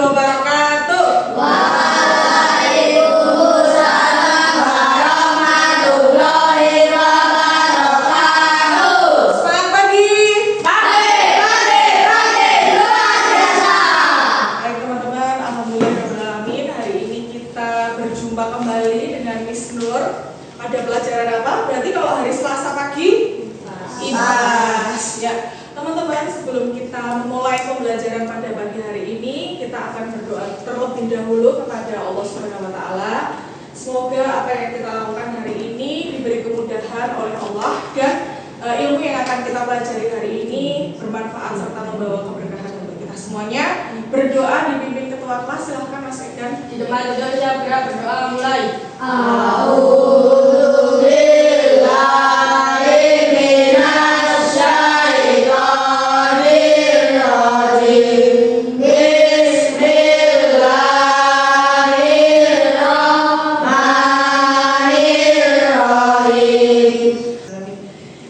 wabarakatuh. Waalaikumsalam warahmatullahi wabarakatuh. Selamat pagi. Pagi luar biasa. Baik teman-teman, alhamdulillahirrahmanirrahim. Hari ini kita berjumpa kembali dengan Miss Nur. Pada pelajaran apa? Berarti kalau hari Selasa pagi IPAS. Ya, teman-teman, sebelum kita memulai pembelajaran pada pagi hari ini, kita akan berdoa terlebih dahulu kepada Allah Subhanahu wa taala. Semoga apa yang kita lakukan hari ini diberi kemudahan oleh Allah dan ilmu yang akan kita pelajari hari ini bermanfaat serta membawa keberkahan untuk kita semuanya. Berdoa dipimpin ketua kelas, silahkan Mas Edan. Di depan itu siap berdoa mulai.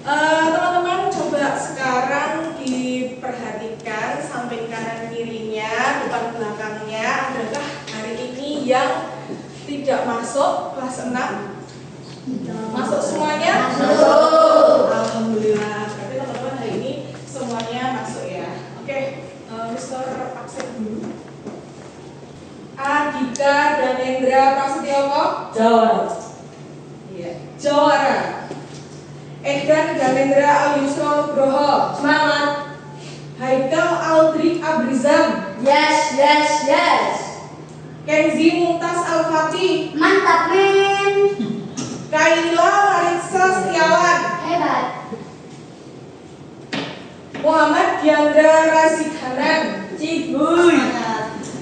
Teman-teman coba sekarang diperhatikan samping kanan kirinya, depan belakangnya. Adakah hari ini yang tidak masuk kelas 6? Masuk semuanya? Masuk. Alhamdulillah. Berarti teman-teman hari ini semuanya masuk ya. Oke, Mr. absen dulu. Adika dan Endra Prasetyoko Jawab. Iya, Jawara. Edan Ganendra Al-Yusra Nugroho. Semangat. Haikal Aldrik Abrizam. Yes. Kenzi Mumtaz Al-Fatih. Mantap men. Kaila Marissa Setiawan. Hebat. Muhammad Diandra Razik Hanan. Cibuy.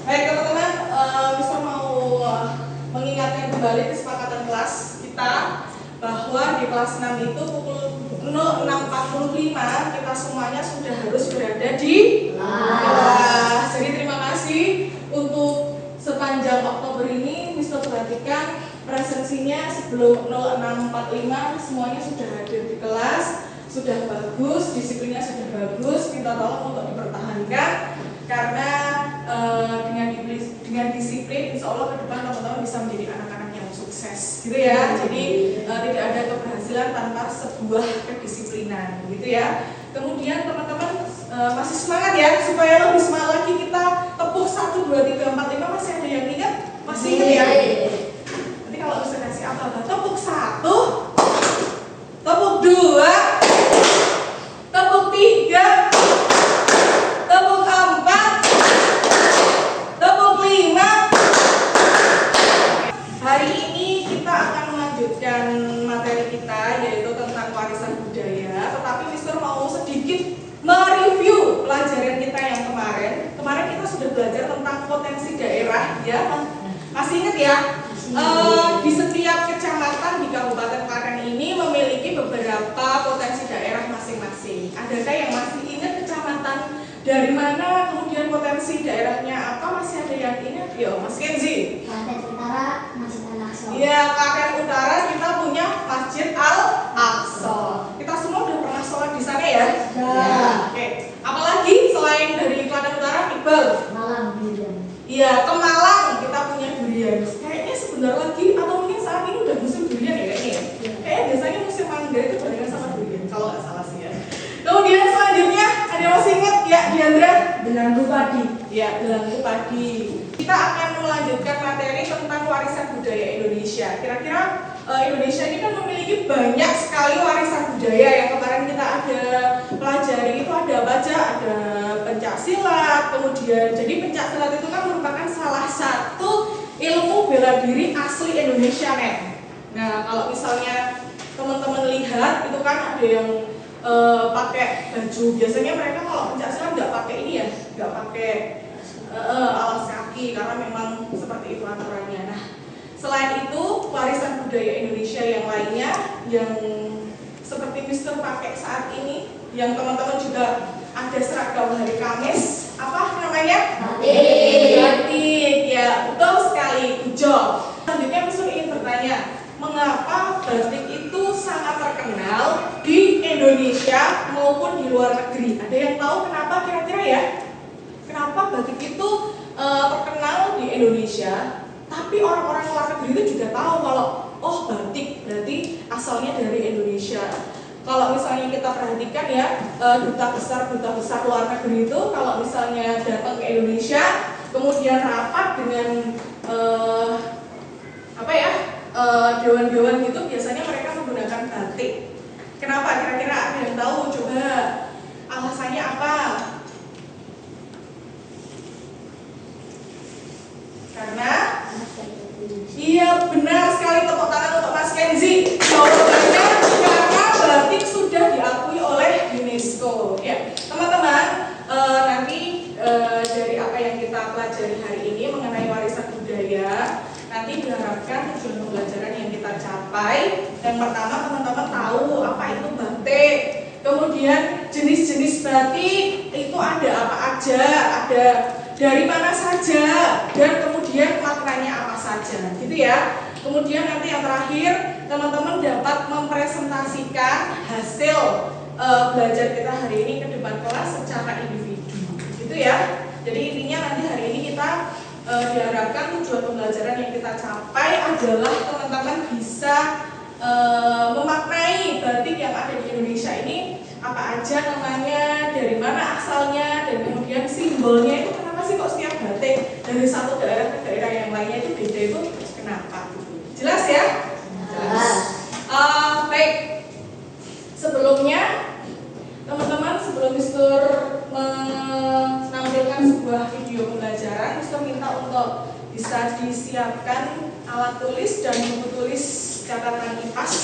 Baik teman-teman, bisa mau mengingatkan kembali kesepakatan kelas kita bahwa di kelas 6 itu pukul 06.45 kita semuanya sudah harus berada di kelas. Jadi terima kasih untuk sepanjang Oktober ini Mister perhatikan presensinya sebelum 06.45 semuanya sudah hadir di kelas, sudah bagus, disiplinnya sudah bagus. Minta tolong untuk dipertahankan karena dengan disiplin insya Allah ke depan teman-teman bisa menjadi anak-anak yang sukses gitu ya. Jadi tidak ada keberhasilan tanpa sebuah kedisiplinan gitu ya. Kemudian teman-teman masih semangat ya, supaya lebih semangat lagi kita tepuk 1, 2, 3, 4, 5. Masih ada yang ingat? Masih ingat ya? Nanti kalau bisa kasih apa-apa, tepuk 1, tepuk 2, tepuk 3, tepuk 4, tepuk 5. Hari ini kita akan melanjutkan materi kita yaitu tentang warisan budaya. Tetapi Mister mau sedikit mereview pelajaran kita yang kemarin. Kemarin kita sudah belajar tentang potensi daerah ya. Masih ingat ya? Di setiap kecamatan di Kabupaten Klaten ini memiliki beberapa potensi daerah masing-masing. Adakah yang masih ingat kecamatan dari mana, kemudian potensi daerahnya apa? Masih ada yang ingat? Yo, Mas Kenzi. Klaten Utara Masjid Al-Aqsa. Iya, Klaten Utara kita punya Masjid Al-Aqsa. Kita semua udah pernah sholat di sana ya? Ya. Oke. Apalagi selain dari Klaten Utara, Iqbal? Malam durian. Iya, ke Malang kita punya durian. Kayaknya sebentar lagi atau mungkin saat ini udah musim durian ya kayaknya. Kayaknya biasanya musim mangga itu barengan sama durian kalau nggak salah sih ya. Kemudian selanjutnya ada yang masih ingat ya, Diandra? Belanggu padi. Ya, Belanggu Padi. Kita akan melanjutkan materi tentang warisan budaya Indonesia. Kira-kira Indonesia ini kan memiliki banyak sekali warisan budaya. Yang kemarin kita ada pelajari itu ada apa aja? Ada pencaksilat, kemudian jadi pencaksilat itu kan merupakan salah satu ilmu bela diri asli Indonesia, Nek. Nah, kalau misalnya teman-teman lihat itu kan ada yang pakai baju. Biasanya mereka kalau pencaksilat nggak pakai ini ya, nggak pakai alas kaki karena memang seperti itu aturannya. Nah, selain itu warisan budaya Indonesia yang lainnya yang seperti Mister pakai saat ini, yang teman-teman juga ada seragam hari Kamis, apa namanya? Batik. Ya, betul sekali. Good job. Selanjutnya Mister ingin bertanya, mengapa batik itu sangat terkenal di Indonesia maupun di luar negeri? Ada yang tahu kenapa kira-kira ya? Kenapa batik itu terkenal di Indonesia, tapi orang-orang luar negeri itu juga tahu kalau oh batik berarti asalnya dari Indonesia. Kalau misalnya kita perhatikan ya, duta besar luar negeri itu kalau misalnya datang ke Indonesia, kemudian rapat dengan dewan-dewan gitu, biasanya mereka menggunakan batik. Kenapa? Kira-kira ada yang tahu? Coba alasannya apa? Karena iya benar sekali, tepuk tangan untuk Mas Kenzi. Jawabannya karena batik sudah diakui oleh UNESCO. Ya, teman-teman, nanti dari apa yang kita pelajari hari ini mengenai warisan budaya, nanti diharapkan tujuan pembelajaran yang kita capai. Yang pertama, teman-teman tahu apa itu batik. Kemudian jenis-jenis batik itu ada apa aja, ada dari mana saja, dan kemudian maknanya apa saja, gitu ya. Kemudian nanti yang terakhir, teman-teman dapat mempresentasikan hasil belajar kita hari ini ke depan kelas secara individu, gitu ya. Jadi intinya nanti hari ini kita diharapkan tujuan pembelajaran yang kita capai adalah teman-teman bisa memaknai batik yang ada di Indonesia ini apa aja namanya, dari mana asalnya, dan kemudian simbolnya itu kenapa sih kok setiap batik dari satu daerah ke daerah yang lainnya itu beda, itu kenapa? Jelas ya? Jelas. Baik. Sebelumnya teman-teman, sebelum Mister menampilkan sebuah video pembelajaran, Mister minta untuk bisa disiapkan alat tulis dan buku tulis catatan IPAS.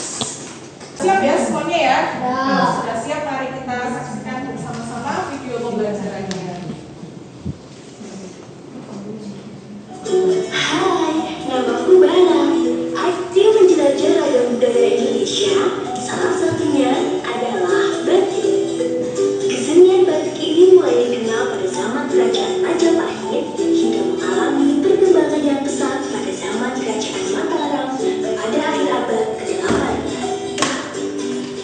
Siap ya semuanya ya? Kalau sudah siap, mari kita saksikan bersama-sama video pembelajarannya. Hai, namaku Bala. Aktif menjelajah ragam budaya Indonesia. Salah satunya adalah batik. Kesenian batik ini mulai dikenal pada zaman Kerajaan Majapahit hingga mengalami perkembangan yang pesat pada zaman Kerajaan Mataram pada akhir abad ke-8.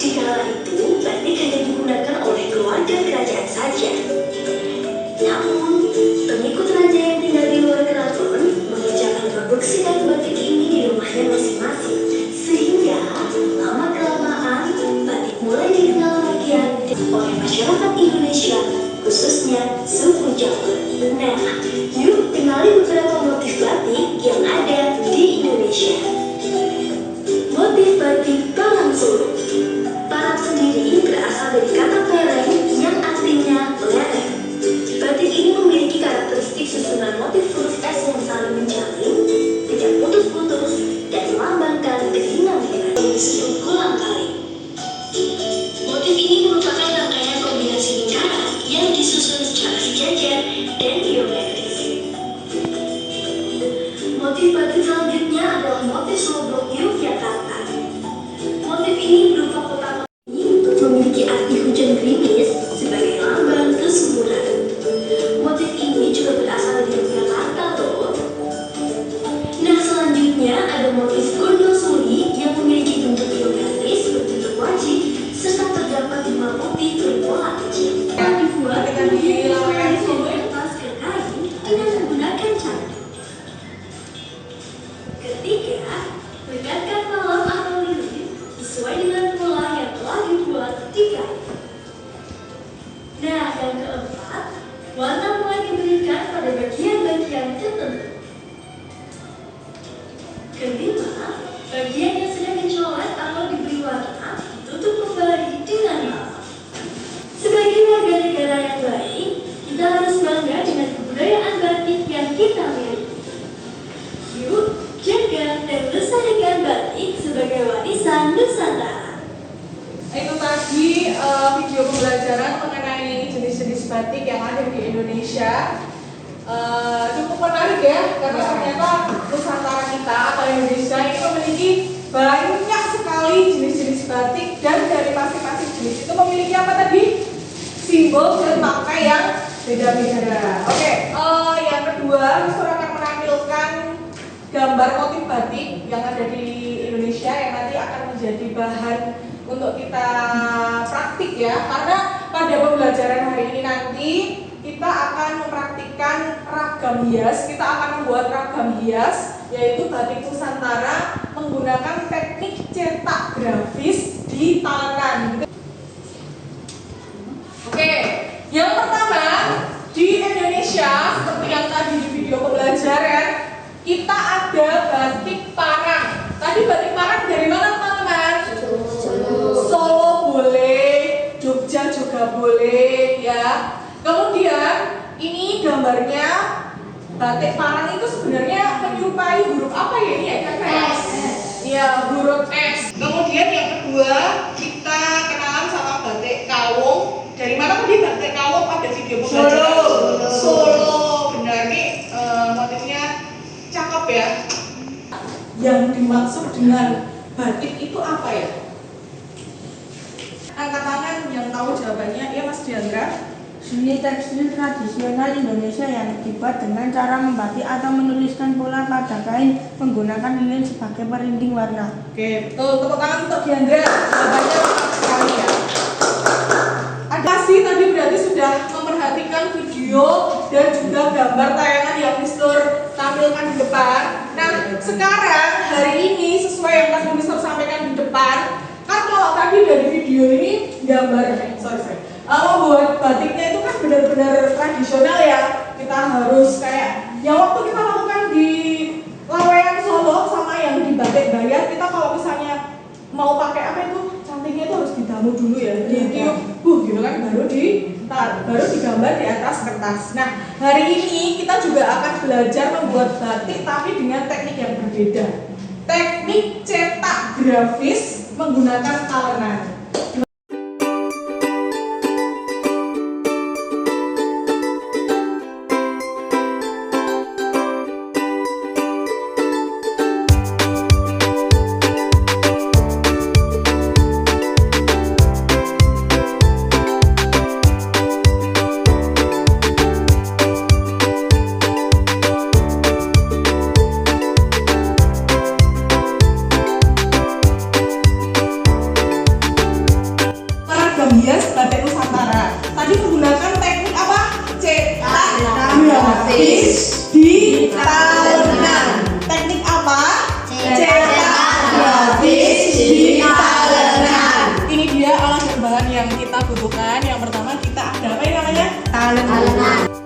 Di kala itu, batik hanya digunakan oleh keluarga kerajaan saja. Namun, pengikut raja yang tinggal di luar keraton mengerjakan produksi kain batik ini di rumahnya masing-masing, sehingga lama-kelamaan batik mulai dikenal bagian oleh masyarakat Indonesia, khususnya suku Jawa. Nah, yuk kenali beberapa motif batik yang ada di Indonesia. Motif batik Parang Solo. Parang sendiri berasal dari kata pereng yang artinya lereng. Batik ini memiliki karakteristik susunan motif huruf S yang saling menjalin, tidak putus-putus, dan melambangkan kesinambungan yang disebut kolang kaling. Motif ini merupakan rangkaian kombinasi lingkaran yang disusun secara sejajar dan geometris. Motif batik selanjutnya adalah motif Slodok Yogyakarta. Motif ini berupa kotak memiliki arti hujan gerimis sebagai lambang kesuburan. Motif ini juga berasal dari Yogyakarta loh. Nah, selanjutnya ada motif Gondosuli yang memiliki bentuk geometris berbentuk wajik serta terdapat 5 motif berpola kecil. Yang dibuat kemudian disesuaikan di atas ke kain dengan menggunakan candu. Ketiga, rekatkan malam atau lilin sesuai dengan pola yang telah dibuat di kain. Nah, yang keempat, warna mulai diberikan pada bagian-bagian tertentu. Kelima, bagian yang sedang dicoret atau diberi warna ditutup kembali dengan malam. Sebagai warga negara yang baik, kita harus bangga dengan kebudayaan batik yang kita miliki. Yuk, jaga dan lestarikan batik sebagai warisan Nusantara. Itu tadi video pembelajaran mengenai jenis-jenis batik yang ada di Indonesia. Cukup menarik ya, karena ternyata Nusantara kita atau Indonesia ini memiliki banyak sekali jenis-jenis batik, dan dari masing-masing jenis itu memiliki apa tadi? Simbol dan makna yang beda-beda. Oke, yang kedua, Mister akan menampilkan gambar motif batik yang ada di Indonesia yang nanti akan menjadi bahan untuk kita praktik ya, karena pada pembelajaran hari ini nanti kita akan mempraktikkan ragam ragam hias. Kita akan membuat ragam hias, yaitu batik Nusantara menggunakan teknik cetak grafis di talenan. Oke, yang pertama di Indonesia, seperti yang tadi di video pembelajaran, kita ada batik Parang. Tadi batik Parang dari mana teman-teman? Solo boleh, Jogja juga boleh ya. Kemudian ini gambarnya batik Parang itu sebenarnya menyerupai huruf apa ya ini ya kakak? S. Iya, huruf S. Kemudian yang kedua kita kenalan sama batik Kawung. Dari mana tadi batik Kawung pada video pembelajaran? Solo. Benar nih, motifnya cakep ya. Yang dimaksud dengan batik itu apa ya? Angkat tangan yang tahu jawabannya, ya Mas Diandra. Seni tekstil tradisional Indonesia yang dibuat dengan cara membatik atau menuliskan pola pada kain menggunakan lilin sebagai perinting warna. Oke, betul. Tepuk tangan untuk Diandra. Jawabannya tepat sekali ya. Ada sih tadi berarti sudah memperhatikan video dan juga gambar tayangan yang Mister tampilkan di depan. Nah, sekarang hari ini sesuai yang tadi Mister sampaikan di depan, kan kalau tadi dari video ini gambar, membuat batiknya itu kan benar-benar tradisional ya. Kita harus kayak yang waktu kita lakukan di Laweyan Solo sama yang di Batik Bayar, kita kalau misalnya mau pakai apa itu cantiknya itu harus didamu dulu ya, ditiup, gitu kan, baru digambar di atas kertas. Nah, hari ini kita juga akan belajar membuat batik tapi dengan teknik yang berbeda. Teknik cetak grafis menggunakan talenan. Hias batik Nusantara. Tadi menggunakan teknik apa? Cetak grafis di talenan. Teknik apa? Cetak grafis di talenan. Ini dia alat dan bahan yang kita butuhkan. Yang pertama kita ada apa yang namanya? Talenan.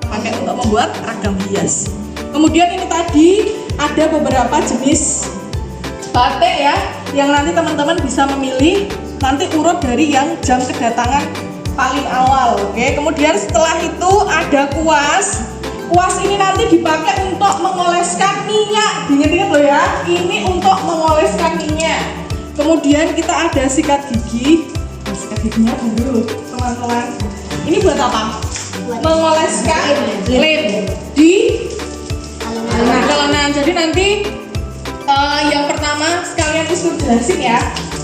Pakai untuk membuat ragam hias. Kemudian ini tadi ada beberapa jenis batik ya, yang nanti teman-teman bisa memilih nanti urut dari yang jam kedatangan paling awal. Oke, kemudian setelah itu ada kuas. Kuas ini nanti dipakai untuk mengoleskan minyak. Diingat-ingat loh ya, ini untuk mengoleskan minyak. Kemudian kita ada sikat gigi. Sikat giginya dulu teman-teman. Ini buat apa? Mengoleskan lem di talenan. Jadi nanti yang pertama sekalian Mister jelasin ya.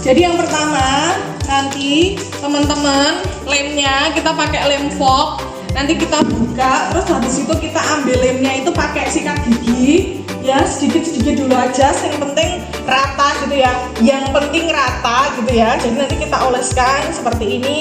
Jadi yang pertama nanti teman-teman lemnya kita pakai lem fork. Nanti kita buka, terus habis itu kita ambil lemnya itu pakai sikat gigi. Ya sedikit-sedikit dulu aja, yang penting rata gitu ya. Yang penting rata gitu ya. Jadi nanti kita oleskan seperti ini.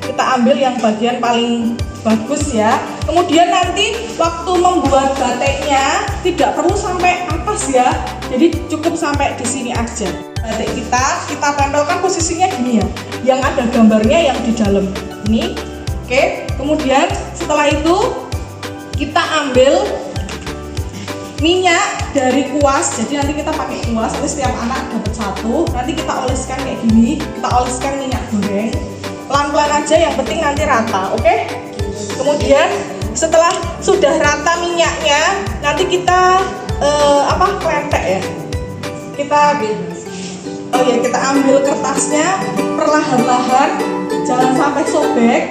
Kita ambil yang bagian paling bagus ya. Kemudian nanti waktu membuat batiknya tidak perlu sampai atas ya. Jadi cukup sampai di sini aja. Batik kita tempelkan posisinya gini ya. Yang ada gambarnya yang di dalam ini. Oke. Kemudian setelah itu kita ambil minyak dari kuas. Jadi nanti kita pakai kuas. Nanti setiap anak dapat satu. Nanti kita oleskan kayak gini. Kita oleskan minyak goreng. Pelan-pelan aja. Yang penting nanti rata. Oke. Kemudian setelah sudah rata minyaknya, nanti kita kletek ya. Kita ambil kertasnya perlahan-lahan, jangan sampai sobek.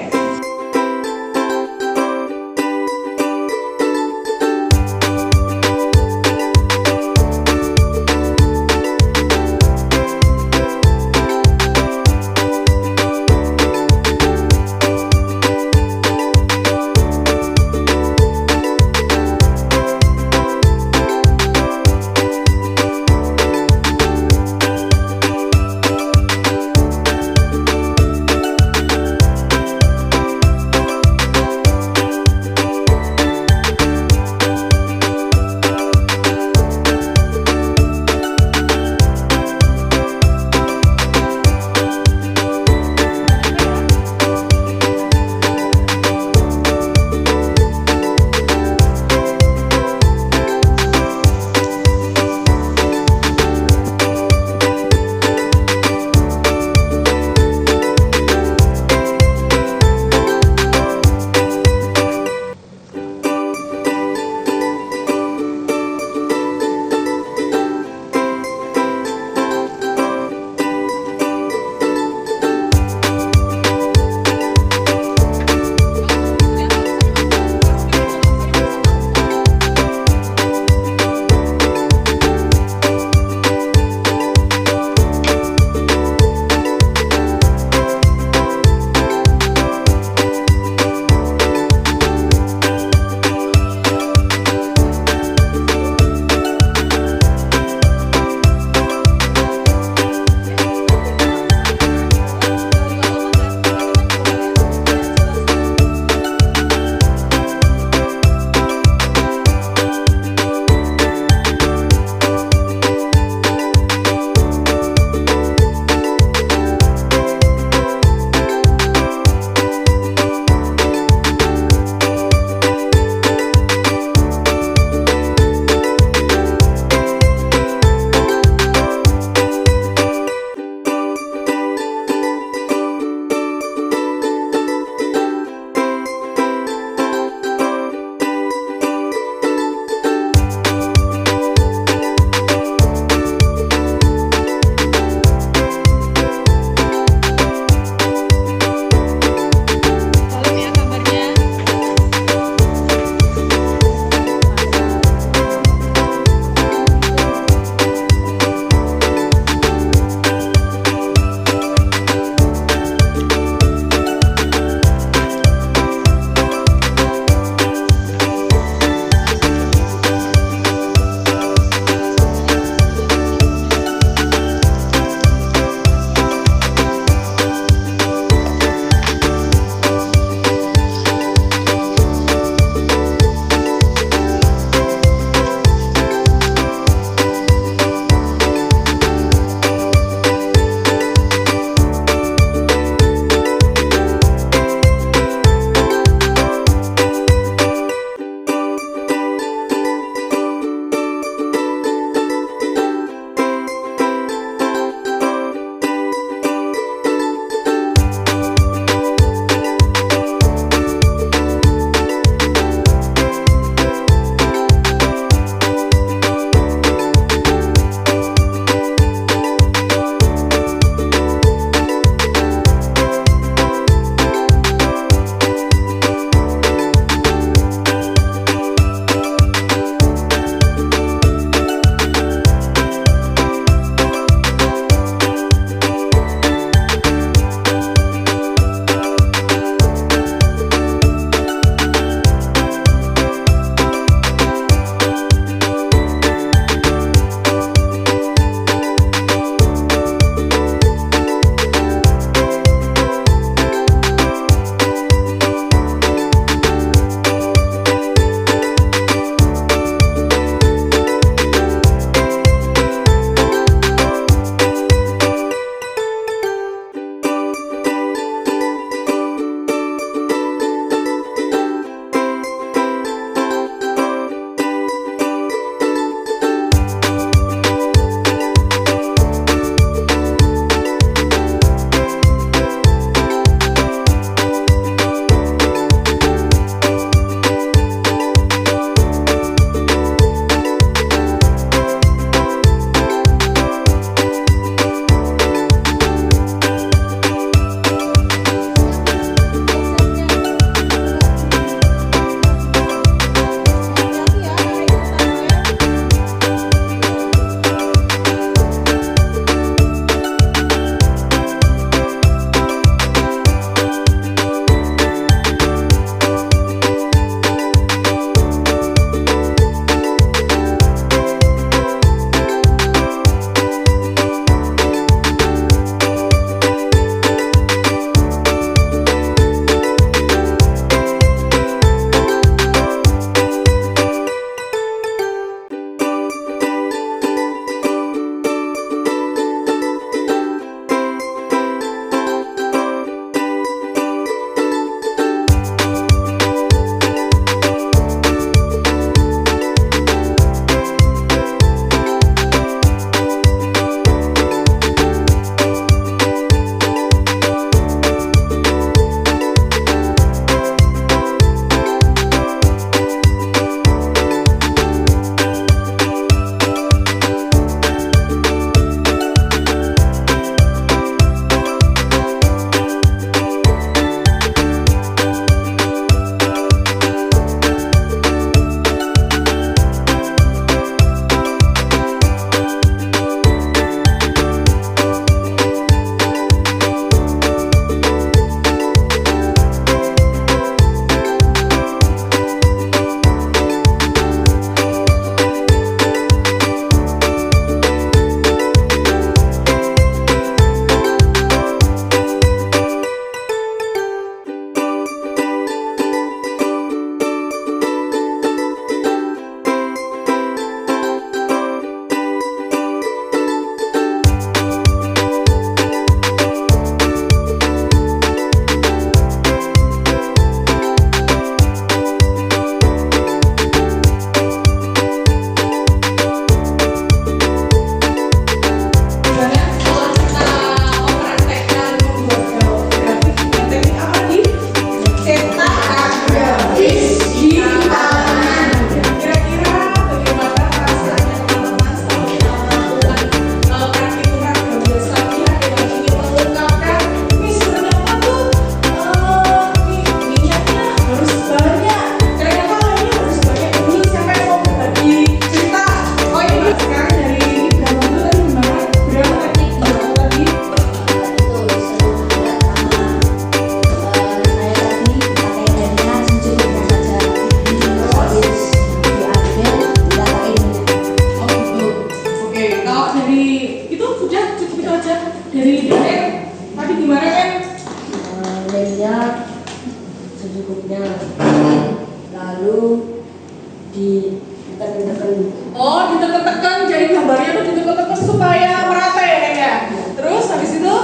ditekan-tekan. Oh, ditekan-tekan, jadi gambarnya tuh ditekan-tekan supaya merata ya Neng ya. Terus habis itu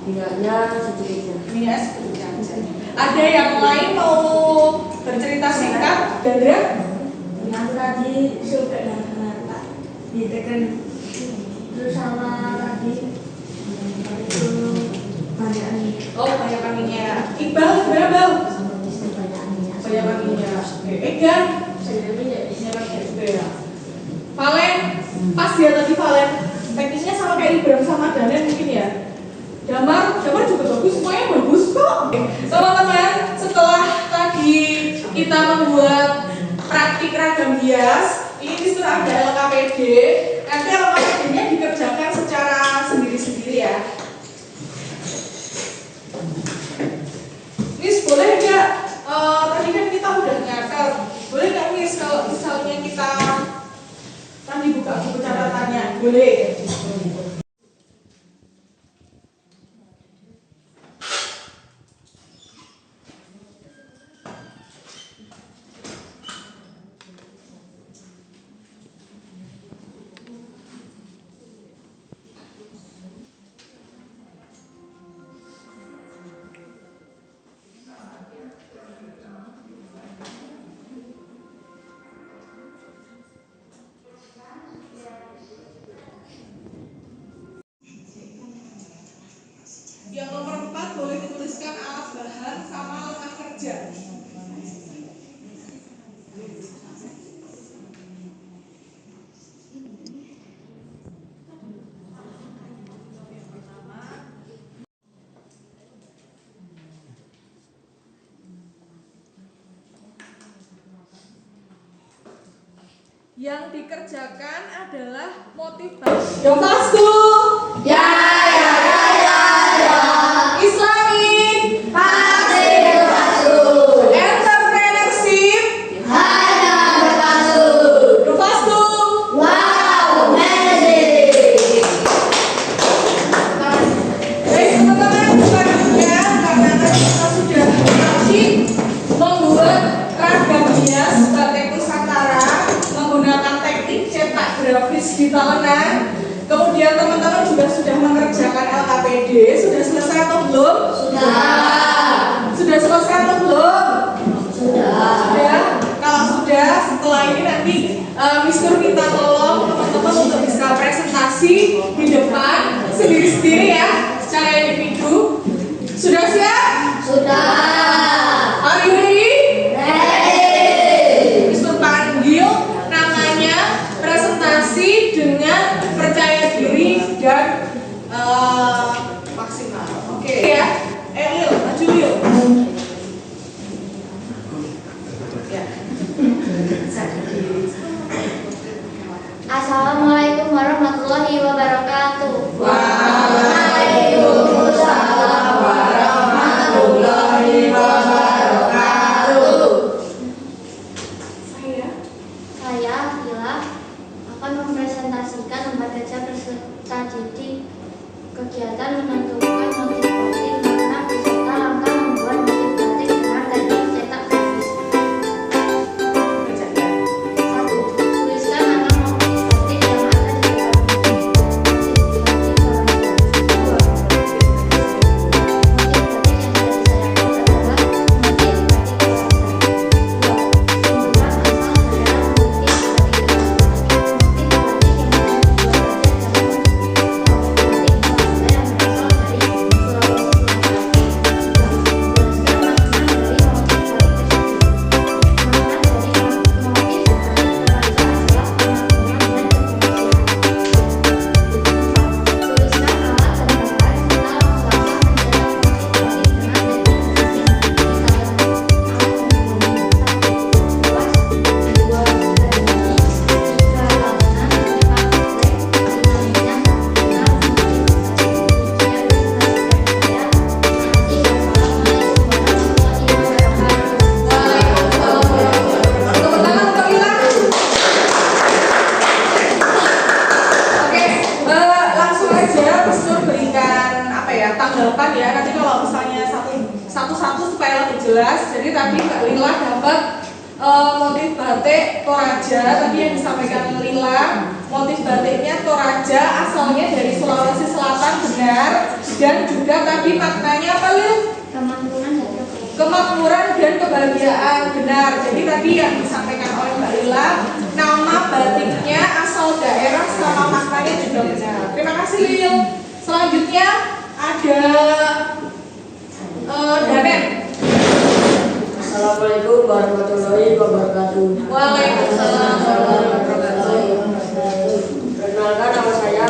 Minyaknya sedikit. minyak sedikit aja. Ada yang lain mau bercerita singkat? Dandra? Yang tadi suka yang rata ditekan terus sama tadi itu banyak minyak. Oh, banyak minyak. Iqbal, gimana Bal? Banyak minyak. Banyak minyak. Oke, Ega? Banyak minyak juga ya. Valen, pas dia tadi Valen. Teknisnya sama kayak Ibrahim sama Danen mungkin ya. Damar juga bagus, semuanya bagus kok. Teman-teman, setelah tadi kita membuat praktik ragam hias, ini disuruh ada LKPD. Nanti LKPD-nya dikerjakan secara sendiri-sendiri ya. Miss, boleh nggak? Tadi kan kita udah nyatet. Boleh nggak Miss kalau misalnya kita tadi buka buku catatannya? Boleh. Yang nomor 4 boleh dituliskan alat bahan sama alat kerja. Yang dikerjakan adalah motivasi. Dopastu. Ya. Islamic. Entrepreneurship. Dopastu. Baik teman-teman, selanjutnya karena tadi kita sudah praktik membuat ragam hias batik Nusantara menggunakan teknik cetak grafis di tahunan. Kemudian teman-teman juga sudah mengerjakan LKPD. Sudah selesai atau belum? Sudah selesai atau belum? Sudah. Kalau sudah, setelah ini nanti Miss Nur minta tolong teman-teman untuk bisa presentasi di depan sendiri-sendiri ya, secara individu. Sudah siap? Are you ready? Miss Nur panggil namanya presentasi dengan percaya diri dan maksimal. Oke ya. Lil, maju Lil. Ya. Assalamualaikum warahmatullahi wabarakatuh. Waalaikumsalam warahmatullahi wabarakatuh. Saya Hila akan mempresentasikan tempat kerja peserta didik kegiatan menentukan motif batik makna beserta langkah membuat motif batik dengan teknik cetak grafis. 1. Tuliskan nama motif batik yang ada di depan motif batik warna hitam. 2. Motif batik yang sudah saya buat adalah motif batik luasan. 2. Sumber asal adalah motif batik luasan. Motif batik yang saya buat adalah tanggapan ya. Nanti kalau misalnya satu-satu supaya lebih jelas. Jadi tadi Mbak Lila dapat motif batik Toraja tadi yang disampaikan Lila. Motif batiknya Toraja, asalnya dari Sulawesi Selatan, benar. Dan juga tadi maknanya apa, Lil? Kemakmuran dan kebahagiaan, benar. Jadi tadi yang disampaikan oleh Mbak Lila, nama batiknya, asal daerah, sama maknanya juga benar. Terima kasih, Lil. Selanjutnya ada Danen. Assalamualaikum warahmatullahi wabarakatuh. Waalaikumsalam warahmatullahi wabarakatuh. Perkenalkan, nama saya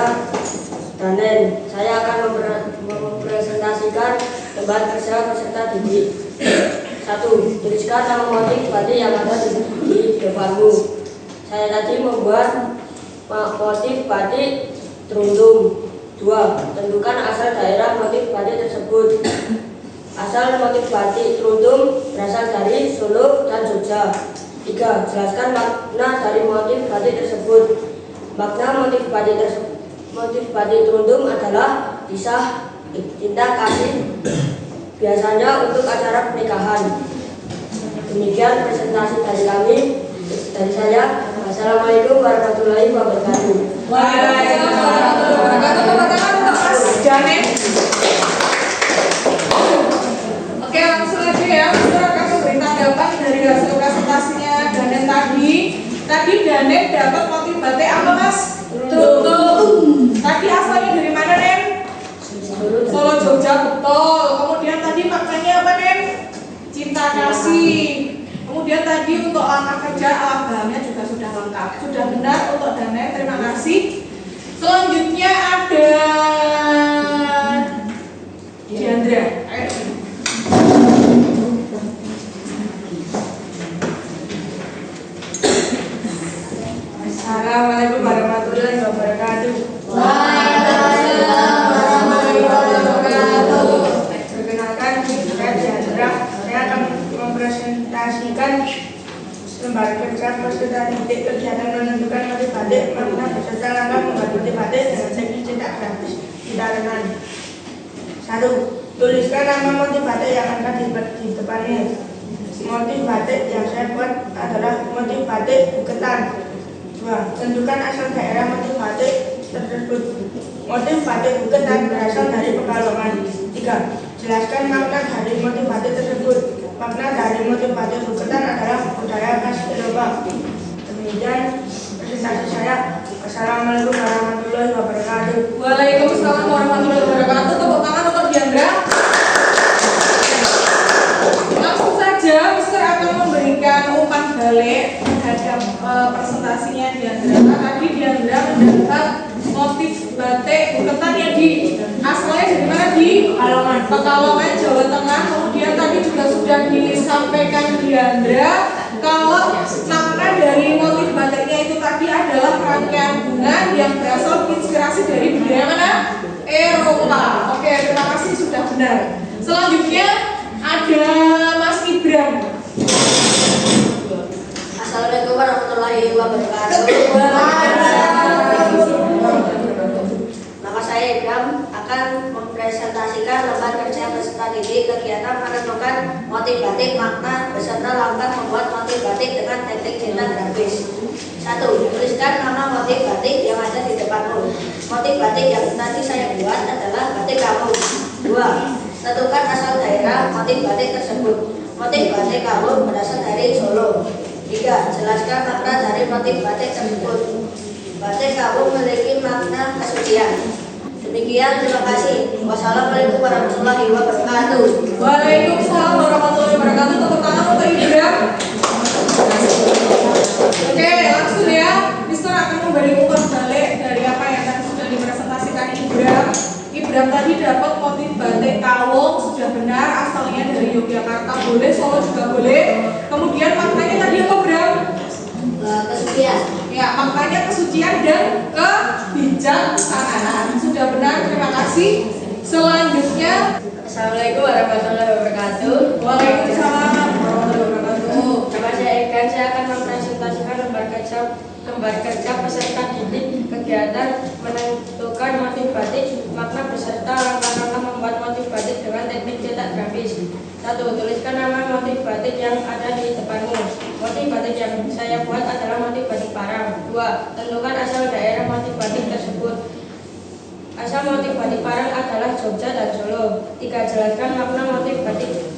Danen. Saya akan mempresentasikan lembar kerja peserta didik. 1. Tuliskan nama motif batik yang ada di depanmu. Saya tadi membuat motif batik terundung. 2. Tentukan asal daerah motif batik tersebut. Asal motif batik terundung berasal dari Solo dan Jogja. 3. Jelaskan makna dari motif batik tersebut. Makna motif batik terundung adalah kisah cinta kasih, biasanya untuk acara pernikahan. Demikian presentasi dari kami, dari saya. Wassalamualaikum warahmatullahi wabarakatuh. Waalaikumsalam warahmatullahi wabarakatuh. Tepuk tangan untuk Mas Danen. Oke, langsung aja ya. Kita akan memberi tanggapan dari hasil presentasinya Danen tadi. Tadi Danen dapat motif batik apa, Mas? Terundung. Tadi asalnya dari mana, Nen? Solo, Jogja, betul. Kemudian tadi maknanya apa, Nen? Cinta kasih. Kemudian tadi untuk langkah kerja, alat bahannya juga sudah lengkap. Sudah benar untuk Danen, terima kasih. Selanjutnya ada Diandra. Ayo. Assalamualaikum warahmatullahi wabarakatuh. Waalaikumsalam warahmatullahi wabarakatuh. Perkenalkan, saya Diandra. Saya akan mempresentasikan lembar kerja peserta didik kegiatan menentukan motif batik, makna beserta langkah membuat motif batik dengan teknik cetak grafis. Kita kenali. 1. Tuliskan nama motif batik yang akan di depannya. Motif batik yang saya buat adalah motif batik buketan. 2. Tentukan asal daerah motif batik tersebut. Motif batik buketan berasal dari Pekalongan. 3. Jelaskan makna dari motif batik tersebut. Makna dari motif batik buketan adalah budaya khas Eropa. Demikian presentasi saya. Wassalamualaikum warahmatullahi wabarakatuh. Waalaikumsalam warahmatullahi wabarakatuh. Tepuk tangan untuk Diandra. Langsung saja, Mister akan memberikan umpan balik terhadap presentasinya Diandra. Tadi Diandra mendapat motif batik buketan yang asalnya dari mana? Di Pekalongan, Jawa Tengah. Kemudian tadi juga sudah disampaikan Diandra kalau makna dari motif batiknya itu tadi adalah rangkaian bunga yang berasal inspirasi dari budaya mana? Eropa. Oke, terima kasih, sudah benar. Selanjutnya ada Mas Ibram. Assalamualaikum warahmatullahi wabarakatuh. Nama saya Ibram, akan mempresentasikan lembar kerja peserta didik kegiatan menentukan motif batik, makna beserta langkah membuat motif batik dengan teknik cetak grafis. 1. Tuliskan nama motif batik yang ada di depanmu. Motif batik yang tadi saya buat adalah batik kamu. 2. Tentukan asal daerah motif batik tersebut. Motif batik kamu berasal dari Solo. 3. Jelaskan makna dari motif batik tersebut. Batik kamu memiliki makna kesucian. Demikian, terima kasih. Wassalamualaikum warahmatullahi wabarakatuh. Waalaikumsalam warahmatullahi wabarakatuh. Tepuk tangan untuk Ibram. Oke, langsung ya. Mister akan memberi umpan balik dari apa yang tadi sudah dipresentasikan Ibram. Ibram tadi dapat motif batik Kawung, sudah benar, asalnya dari Yogyakarta, boleh, Solo juga boleh. Kemudian maknanya tadi apa, Bram? Kesucian. Ya, maknanya kesucian dan kebijaksanaan. Sudah benar, terima kasih. Selanjutnya, Assalamualaikum warahmatullahi wabarakatuh. Waalaikumsalam warahmatullahi wabarakatuh. Nama saya Ikan, saya akan mempresentasikan lembar kerja peserta didik kegiatan menentukan motif batik, makna beserta langkah-langkah membuat motif batik dengan teknik cetak grafis. 1. Tuliskan nama motif batik yang ada di depanmu. motif batik yang saya buat adalah motif batik parang. 2. Tentukan asal daerah motif batik tersebut. Asal motif batik parang adalah Jogja dan Solo. 3. Jelaskan makna motif batik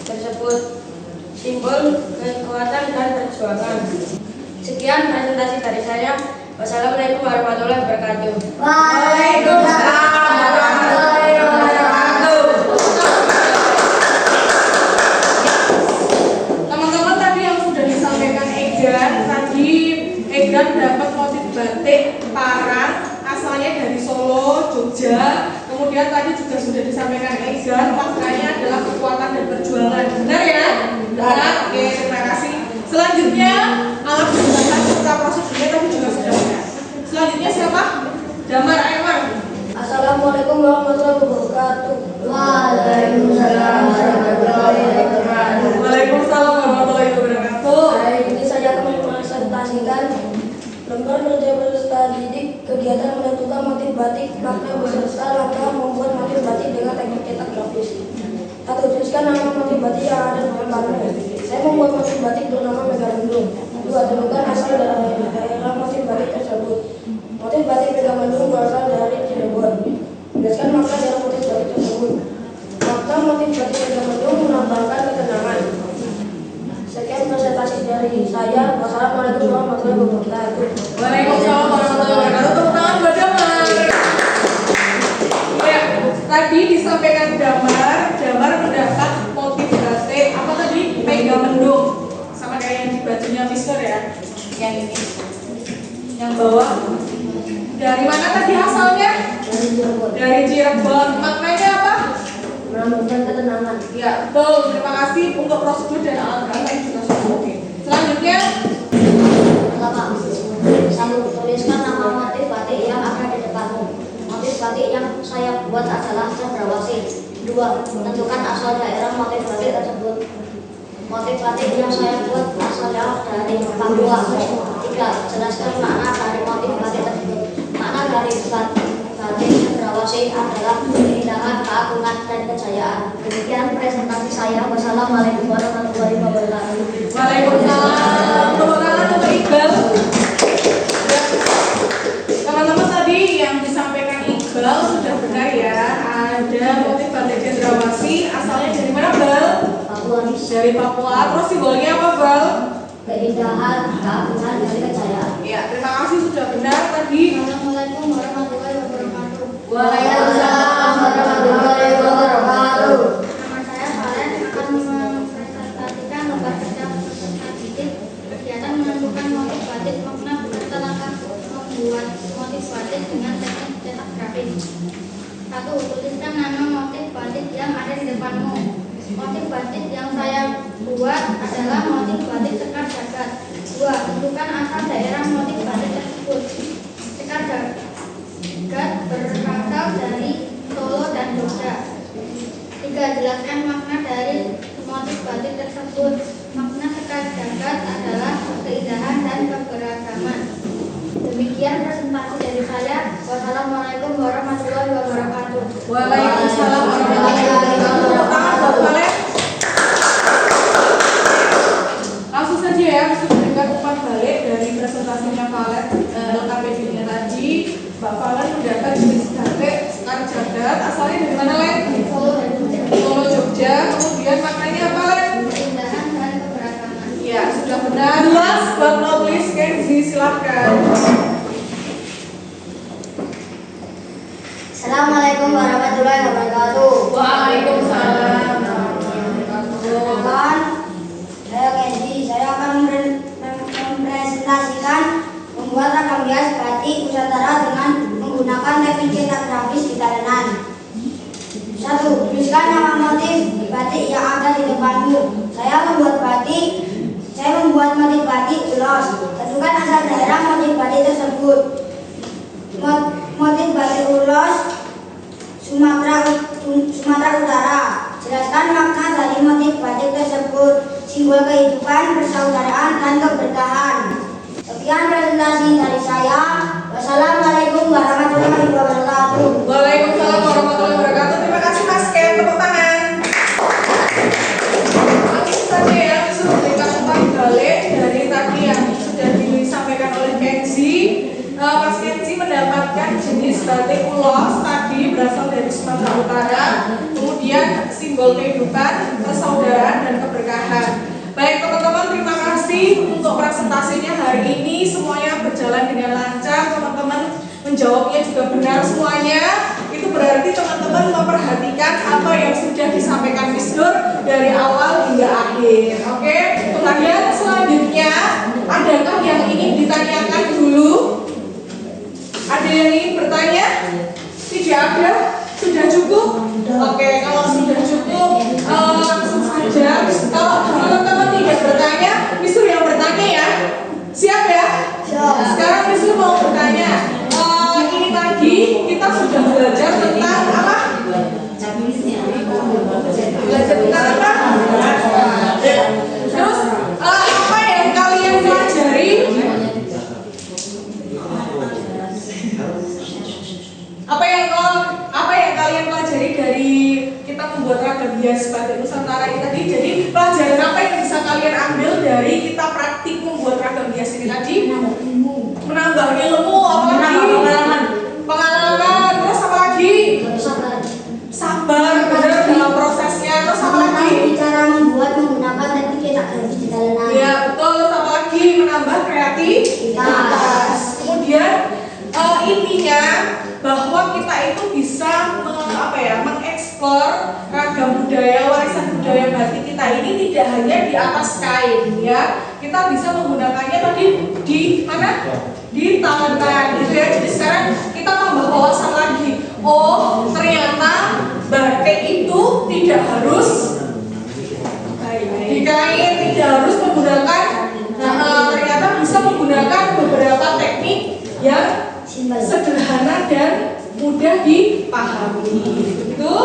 tersebut. Simbol kekuatan dan perjuangan. Sekian presentasi dari saya. Wassalamualaikum warahmatullahi wabarakatuh. Waalaikumsalam warahmatullahi wabarakatuh. Teman-teman, tadi yang sudah disampaikan Egdan dapat motif batik parang asalnya dari Solo, Jogja. Kemudian tadi juga sudah disampaikan Egdan, maknanya adalah kekuatan dan perjuangan. Benar ya? Benar. Oke, terima kasih. Selanjutnya alat pembuatan serta prosedurnya tadi juga sudah benar. Selanjutnya siapa? Damar Aiman. Assalamualaikum warahmatullahi wabarakatuh. Waalaikumsalam warahmatullahi wabarakatuh. Waalaikumsalam warahmatullahi wabarakatuh. Hari ini saya akan mempresentasikan lembar kerja peserta didik kegiatan menentukan motif batik, makna beserta langkah membuat motif batik dengan teknik cetak grafis. 1. Tuliskan nama motif batik yang ada dalam palu. Saya membuat motif batik bernama Megamendung. 2. Tentukan asal daerah motif batik tersebut. Motif batik Megamendung berasal dari Cirebon. Jelaskan makna dari motif batik tersebut. Makna motif batik Megamendung melambangkan ketenangan. Sekian presentasi dari saya. Wassalamualaikum warahmatullahi wabarakatuh. Waalaikumsalam warahmatullahi wabarakatuh. Tepuk tangan buat Damar. Ya, tadi disampaikan Damar mendapat motif batik apa tadi? Megamendung. Sama kayak yang di bajunya Mister ya. Yang ini. Yang bawah. Dari mana tadi asalnya? Dari Cirebon. Dari Cirebon. Maknanya apa? Melambangkan ketenangan. Ya, betul. Terima kasih untuk prosedur dan alat-alat yang juga sudah oke. Selanjutnya, Pertama, 1. Tuliskan nama motif batik yang ada di depanmu. Motif batik yang saya buat adalah cendrawasih. 2. Tentukan asal daerah motif batik tersebut. Motif batik yang saya buat asalnya dari Papua. 3. Jelaskan makna dari motif batik tersebut. Makna dari batik cendrawasih adalah keindahan, keagungan, dan kejayaan. Demikian presentasi saya. Wassalamualaikum warahmatullahi wabarakatuh. Waalaikumsalam. Tepuk tangan untuk Iqbal. Teman-teman, tadi yang disampaikan Iqbal sudah benar ya. Ada motif batik cendrawasih asalnya dari mana, Bal? Papua. Dari Papua. Terus simbolnya apa, Bal? Keindahan, keagungan, dan kejayaan. Ya, terima kasih sudah benar tadi. Assalamualaikum warahmatullahi wabarakatuh. Waalaikumsalam warahmatullahi wabarakatuh. Nama saya Valen akan mempresentasikan lembar kerja peserta didik kegiatan menentukan motif batik, makna beserta langkah membuat motif batik dengan teknik cetak grafis. 1. Tuliskan nama motif batik yang ada di depanmu. Motif batik yang saya buat adalah motif batik Sekar Jagad. 2. Tentukan asal daerah motif batik tersebut. Sekar Jagad berasal dari Solo dan Jogja. 3. Jelaskan makna dari motif batik tersebut. Makna Sekar Jagad adalah keindahan dan keberagaman. Demikian presentasi dari saya. Wassalamualaikum warahmatullahi wabarakatuh. Waalaikumsalam warahmatullahi wabarakatuh. Tepuk tangan buat Valen. Langsung saja ya, bisa berikan umpan balik dari presentasinya Valen. LKPD-nya tadi, Mbak Valen mendapat jenis batik Sekar Jagad. Asalnya dari mana, Len? Solo dan Jogja. Solo, Jogja. Kemudian maknanya apa, Len? Keindahan dan keberagaman. Ya, sudah benar. Last but not least, Kenzi, silahkan. Assalamualaikum warahmatullahi wabarakatuh. Waalaikumsalam. Perkenalkan, saya Kenzi. Saya akan mempresentasikan membuat ragam hias batik Nusantara dengan menggunakan teknik cetak grafis di talenan. 1. Tuliskan nama motif batik yang ada di depanmu. Saya membuat motif batik ulos. Tentukan asal daerah motif batik tersebut. Motif batik ulos Sumatera Utara. Jelaskan makna dari motif batik tersebut. Simbol kehidupan, persaudaraan, dan keberkahan. Sekian presentasi dari saya. Wassalamualaikum warahmatullahi wabarakatuh. Waalaikumsalam warahmatullahi wabarakatuh. Terima kasih Mas Ken, tepuk tangan. Langsung saja ya, bisa memberikan umpan balik dari batik ulos tadi berasal dari Sumatera Utara, kemudian simbol kehidupan, persaudaraan, dan keberkahan. Baik teman-teman, terima kasih untuk presentasinya hari ini, semuanya berjalan dengan lancar, teman-teman menjawabnya juga benar semuanya. Itu berarti teman-teman memperhatikan apa yang sudah disampaikan Miss Nur dari awal hingga akhir. Oke, kemudian selanjutnya adakah yang ingin ditanyakan dulu? Ada yang ingin bertanya? Tidak ada? Sudah cukup? Oke, kalau sudah cukup langsung saja. Kalau teman-teman tidak bertanya, Miss Nur yang bertanya ya. Siap ya? Sekarang Miss Nur mau bertanya. Ini tadi kita sudah belajar tentang apa? Belajar tentang apa? Terus apa yang kalian pelajari? Apa yang kalian pelajari dari kita membuat ragam hias batik Nusantara ini tadi? Jadi pelajaran apa yang bisa kalian ambil dari kita praktik membuat ragam hias ini tadi? Menambah ilmu, pengalaman, terus apa lagi? Sabar, benar dalam prosesnya. Terus apa lagi? Cara membuat menggunakan teknik cetak garis di jalanan. Ya betul. Terus apa lagi? Menambah kreativitas. Kemudian intinya bahwa kita itu bisa mengeksplor ragam budaya, warisan budaya batik kita ini tidak hanya di atas kain ya. Kita bisa menggunakannya tadi di mana? Di tangan gitu ya. Jadi sekarang kita tambah wawasan lagi. Oh, ternyata batik itu tidak harus di kain, tidak harus menggunakan ternyata bisa menggunakan beberapa teknik yang sederhana dan mudah dipahami. Gitu.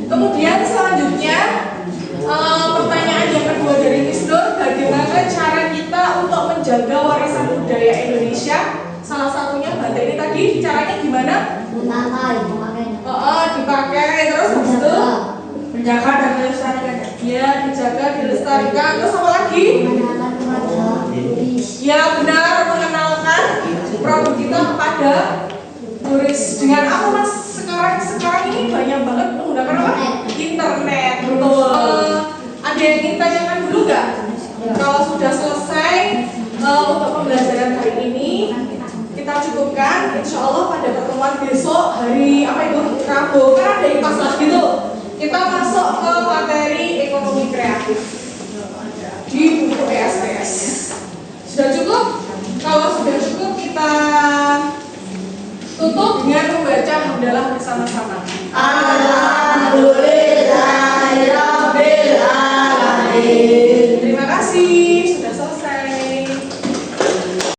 Kemudian selanjutnya pertanyaan yang kedua dari Miss Nur, bagaimana cara kita untuk menjaga warisan budaya Indonesia? Salah satunya batik ini tadi, caranya gimana? Dipakai, terus habis itu menjaga dan melestarikan. ya, dijaga, dilestarikan. Terus apa lagi? Ya benar, mengenalkan produk kita kepada turis. Dengan apa Mas? Sekarang ini banyak banget menggunakan apa? Internet. Betul. Ada yang ingin tanyakan dulu nggak? Kalau sudah selesai untuk pembelajaran hari ini, kita cukupkan. Insya Allah pada pertemuan besok hari apa itu? Rabu. Kan ada IPAS lagi tuh. Kita masuk ke materi ekonomi kreatif di buku ESPS. Sudah cukup? Kalau sudah cukup kita tutup dengan membaca hamdalah bersama-sama. Alhamdulillah.